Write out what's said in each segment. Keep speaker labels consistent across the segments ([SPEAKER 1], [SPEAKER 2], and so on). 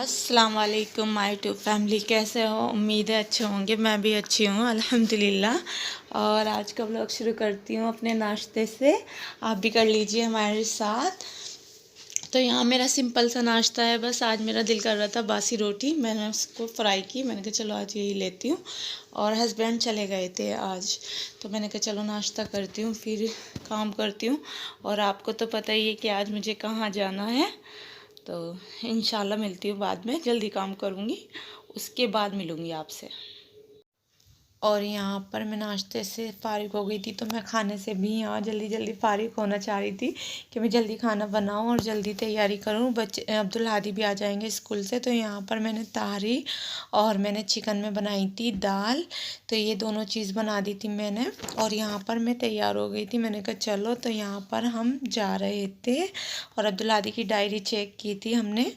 [SPEAKER 1] अस्सलाम वालेकुम my to family. कैसे हो? उम्मीद है अच्छे होंगे। मैं भी अच्छी हूँ अल्हम्दुलिल्लाह। और आज का व्लॉग शुरू करती हूँ अपने नाश्ते से। आप भी कर लीजिए हमारे साथ। तो यहाँ मेरा सिंपल सा नाश्ता है। बस आज मेरा दिल कर रहा था बासी रोटी, मैंने उसको फ्राई की। मैंने कहा चलो आज यही लेती हूँ। और हस्बैंड चले गए थे आज, तो मैंने कहा चलो नाश्ता करती हूँ फिर काम करती हूँ। और आपको तो पता ही है कि आज मुझे कहाँ जाना है। तो इंशाल्लाह मिलती हूँ बाद में, जल्दी काम करूँगी उसके बाद मिलूँगी आपसे। और यहाँ पर मैं नाश्ते से फ़ारिग हो गई थी, तो मैं खाने से भी यहाँ जल्दी जल्दी फ़ारिग होना चाह रही थी कि मैं जल्दी खाना बनाऊँ और जल्दी तैयारी करूँ। बच्चे अब्दुल हादी भी आ जाएंगे स्कूल से। तो यहाँ पर मैंने ताहरी और मैंने चिकन में बनाई थी दाल, तो ये दोनों चीज़ बना दी थी मैंने। और यहाँ पर मैं तैयार हो गई थी। मैंने कहा चलो, तो यहाँ पर हम जा रहे थे और अब्दुल हादी की डायरी चेक की थी हमने।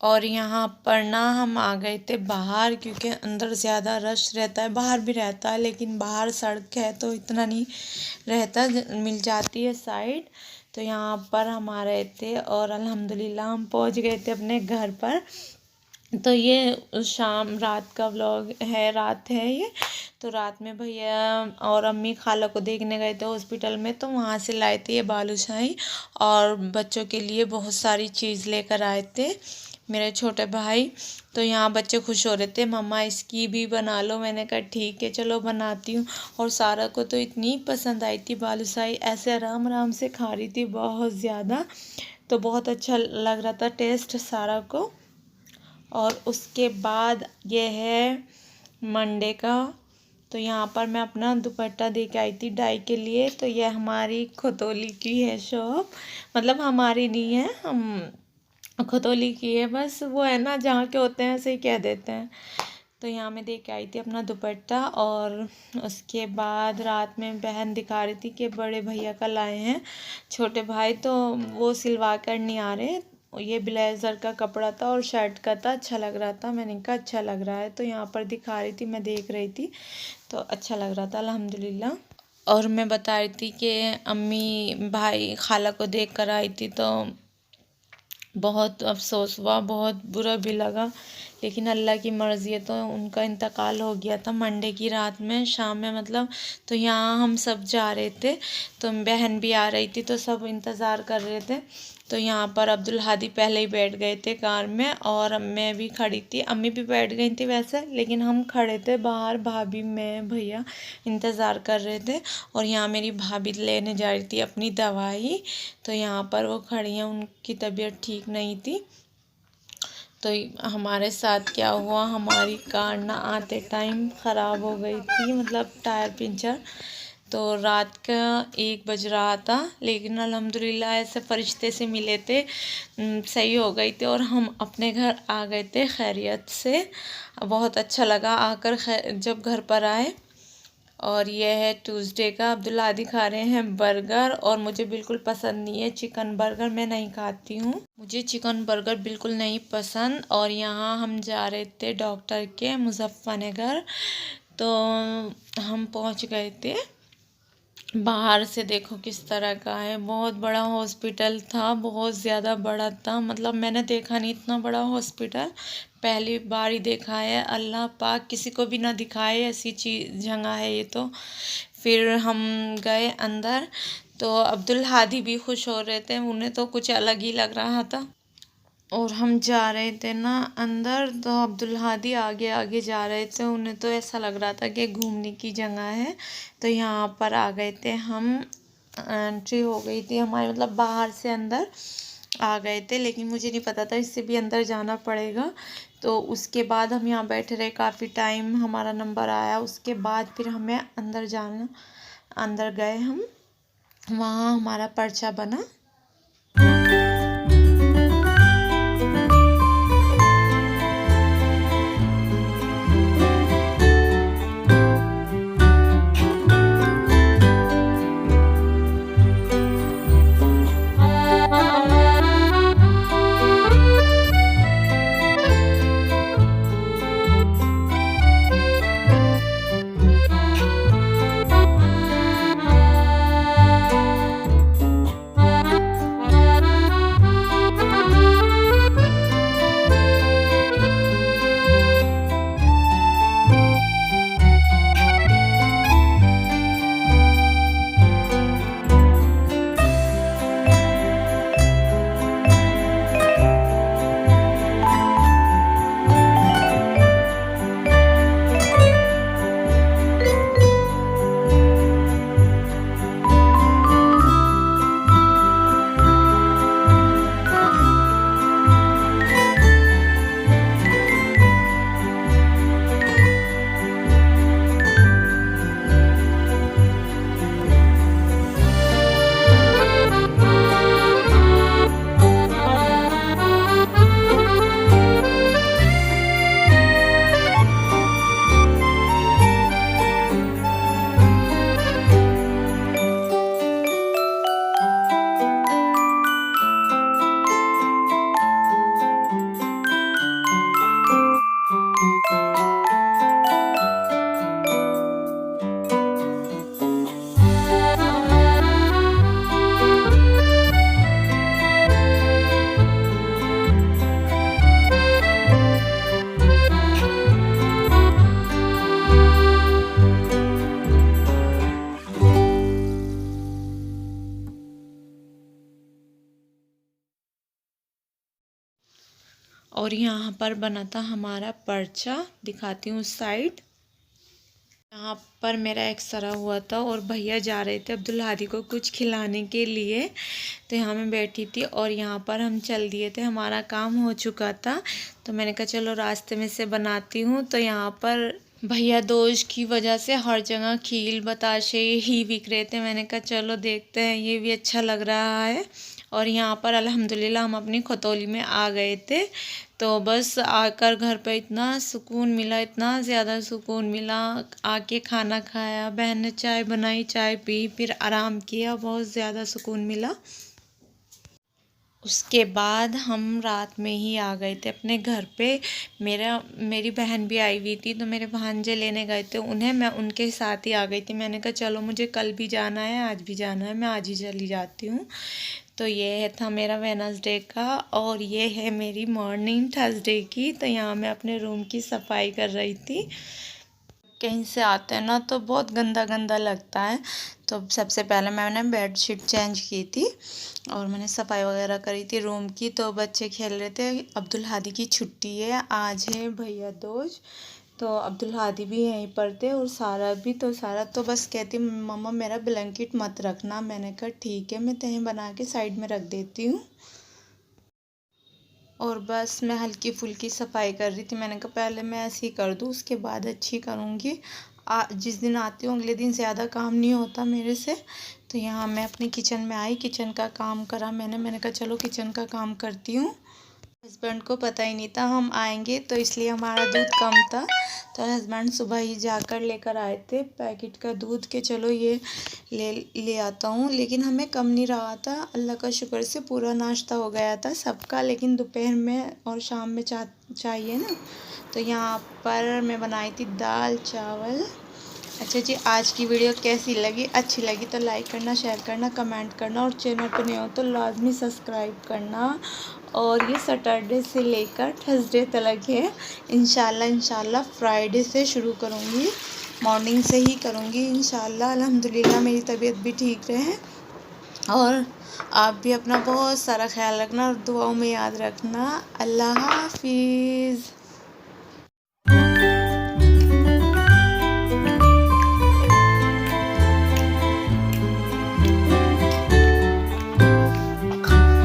[SPEAKER 1] और यहाँ पर ना हम आ गए थे बाहर, क्योंकि अंदर ज़्यादा रश रहता है। बाहर भी रहता है लेकिन बाहर सड़क है तो इतना नहीं रहता, मिल जाती है साइड। तो यहाँ पर हम आ रहे थे और अल्हम्दुलिल्लाह हम पहुँच गए थे अपने घर पर। तो ये शाम रात का व्लॉग है, रात है ये। तो रात में भैया और अम्मी खाला को देखने गए थे हॉस्पिटल में, तो वहाँ से लाए थे ये बालूशाही और बच्चों के लिए बहुत सारी चीज़ लेकर आए थे मेरे छोटे भाई। तो यहाँ बच्चे खुश हो रहे थे, मम्मा इसकी भी बना लो। मैंने कहा ठीक है चलो बनाती हूँ। और सारा को तो इतनी पसंद आई थी बालूशाही, ऐसे आराम आराम से खा रही थी बहुत ज़्यादा। तो बहुत अच्छा लग रहा था टेस्ट सारा को। और उसके बाद ये है मंडे का। तो यहाँ पर मैं अपना दुपट्टा दे के आई थी डाई के लिए। तो ये हमारी खतौली की है शॉप, मतलब हमारी नहीं है, हम खतौली की है। बस वो है ना, जहाँ के होते हैं ऐसे ही कह देते हैं। तो यहाँ मैं दे के आई थी अपना दुपट्टा। और उसके बाद रात में बहन दिखा रही थी कि बड़े भैया कल आए हैं छोटे भाई, तो वो सिलवा कर नहीं आ रहे। ये ब्लेज़र का कपड़ा था और शर्ट का था, अच्छा लग रहा था। मैंने कहा अच्छा लग रहा है, तो यहाँ पर दिखा रही थी, मैं देख रही थी तो अच्छा लग रहा था अल्हम्दुलिल्लाह। और मैं बता रही थी कि अम्मी भाई खाला को देख कर आई थी, तो बहुत अफसोस हुआ, बहुत बुरा भी लगा। लेकिन अल्लाह की मर्ज़ी है। तो उनका इंतकाल हो गया था मंडे की रात में, शाम में मतलब। तो यहाँ हम सब जा रहे थे, तो बहन भी आ रही थी, तो सब इंतज़ार कर रहे थे। तो यहाँ पर अब्दुल हादी पहले ही बैठ गए थे कार में और मैं भी खड़ी थी। अम्मी भी बैठ गई थी वैसे, लेकिन हम खड़े थे बाहर, भाभी मैं भैया इंतज़ार कर रहे थे। और यहाँ मेरी भाभी लेने जा रही थी अपनी दवाई, तो यहाँ पर वो खड़ी हैं, उनकी तबीयत ठीक नहीं थी। तो हमारे साथ क्या हुआ, हमारी कार ना आते टाइम ख़राब हो गई थी, मतलब टायर पंचर। तो रात का 1 बज रहा था, लेकिन अल्हम्दुलिल्लाह ऐसे फरिश्ते से मिले थे, सही हो गई थी और हम अपने घर आ गए थे खैरियत से। बहुत अच्छा लगा आकर जब घर पर आए। और यह है ट्यूसडे का। अब्दुल हादी खा रहे हैं बर्गर और मुझे बिल्कुल पसंद नहीं है चिकन बर्गर, मैं नहीं खाती हूँ, मुझे चिकन बर्गर बिल्कुल नहीं पसंद। और यहाँ हम जा रहे थे डॉक्टर के मुजफ्फरनगर, तो हम पहुँच गए थे। बाहर से देखो किस तरह का है, बहुत बड़ा हॉस्पिटल था, बहुत ज़्यादा बड़ा था। मतलब मैंने देखा नहीं इतना बड़ा हॉस्पिटल, पहली बार ही देखा है। अल्लाह पाक किसी को भी ना दिखाए ऐसी चीज़ जगह है ये तो। फिर हम गए अंदर, तो अब्दुल हादी भी खुश हो रहे थे, उन्हें तो कुछ अलग ही लग रहा था। और हम जा रहे थे ना अंदर, तो अब्दुल हादी आगे आगे जा रहे थे, उन्हें तो ऐसा लग रहा था कि घूमने की जगह है। तो यहाँ पर आ गए थे हम, एंट्री हो गई थी हमारी, मतलब बाहर से अंदर आ गए थे, लेकिन मुझे नहीं पता था इससे भी अंदर जाना पड़ेगा। तो उसके बाद हम यहाँ बैठे रहे काफ़ी टाइम, हमारा नंबर आया, उसके बाद फिर हमें अंदर जाना, अंदर गए हम, वहाँ हमारा पर्चा बना। और यहाँ पर बना था हमारा पर्चा, दिखाती हूँ उस साइड। यहाँ पर मेरा एक्सरा हुआ था और भैया जा रहे थे अब्दुल हादी को कुछ खिलाने के लिए, तो यहाँ मैं बैठी थी और यहाँ पर हम चल दिए थे, हमारा काम हो चुका था। तो मैंने कहा चलो रास्ते में से बनाती हूँ। तो यहाँ पर भैया दोज की वजह से हर जगह खील बताशे ही बिक रहे थे। मैंने कहा चलो देखते हैं, ये भी अच्छा लग रहा है। और यहाँ पर अल्हम्दुलिल्लाह हम अपनी खतौली में आ गए थे। तो बस आकर घर पे इतना सुकून मिला, इतना ज़्यादा सुकून मिला। आके खाना खाया, बहन ने चाय बनाई, चाय पी, फिर आराम किया, बहुत ज़्यादा सुकून मिला। उसके बाद हम रात में ही आ गए थे अपने घर पे। मेरी बहन भी आई हुई थी, तो मेरे भांजे लेने गए थे उन्हें, मैं उनके साथ ही आ गई थी। मैंने कहा चलो मुझे कल भी जाना है, आज भी जाना है, मैं आज ही चली जाती हूँ। तो ये था मेरा वेडनेसडे का, और ये है मेरी मॉर्निंग थर्सडे की। तो यहाँ मैं अपने रूम की सफाई कर रही थी। कहीं से आते हैं ना तो बहुत गंदा गंदा लगता है। तो सबसे पहले मैंने बेडशीट चेंज की थी और मैंने सफाई वगैरह करी थी रूम की। तो बच्चे खेल रहे थे, अब्दुल हादी की छुट्टी है, आज है भैया दोज। तो अब्दुल हादी भी यहीं पर थे और सारा भी। तो सारा तो बस कहती मम्मा मेरा ब्लैंकेट मत रखना। मैंने कहा ठीक है, मैं तहें बना के साइड में रख देती हूँ। और बस मैं हल्की फुल्की सफाई कर रही थी। मैंने कहा पहले मैं ऐसे ही कर दूँ, उसके बाद अच्छी करूँगी। जिस दिन आती हूँ अगले दिन ज़्यादा काम नहीं होता मेरे से। तो यहाँ मैं अपने किचन में आई, किचन का काम करा मैंने कहा चलो किचन का काम करती हूँ। हस्बैंड को पता ही नहीं था हम आएंगे, तो इसलिए हमारा दूध कम था। तो हस्बैंड सुबह ही जाकर लेकर आए थे पैकेट का दूध के चलो ये ले आता हूँ। लेकिन हमें कम नहीं रहा था, अल्लाह का शुक्र से पूरा नाश्ता हो गया था सबका। लेकिन दोपहर में और शाम में चाहिए ना। तो यहाँ पर मैं बनाई थी दाल चावल। अच्छा जी, आज की वीडियो कैसी लगी? अच्छी लगी तो लाइक करना, शेयर करना, कमेंट करना, और चैनल पर नए हो तो लाजमी सब्सक्राइब करना। और ये सैटरडे से लेकर थर्सडे तक है। इंशाल्लाह फ्राइडे से शुरू करूँगी, मॉर्निंग से ही करूँगी इंशाल्लाह। अल्हम्दुलिल्लाह मेरी तबीयत भी ठीक रहे। और आप भी अपना बहुत सारा ख्याल रखना और दुआओं में याद रखना। अल्लाह हाफिज़।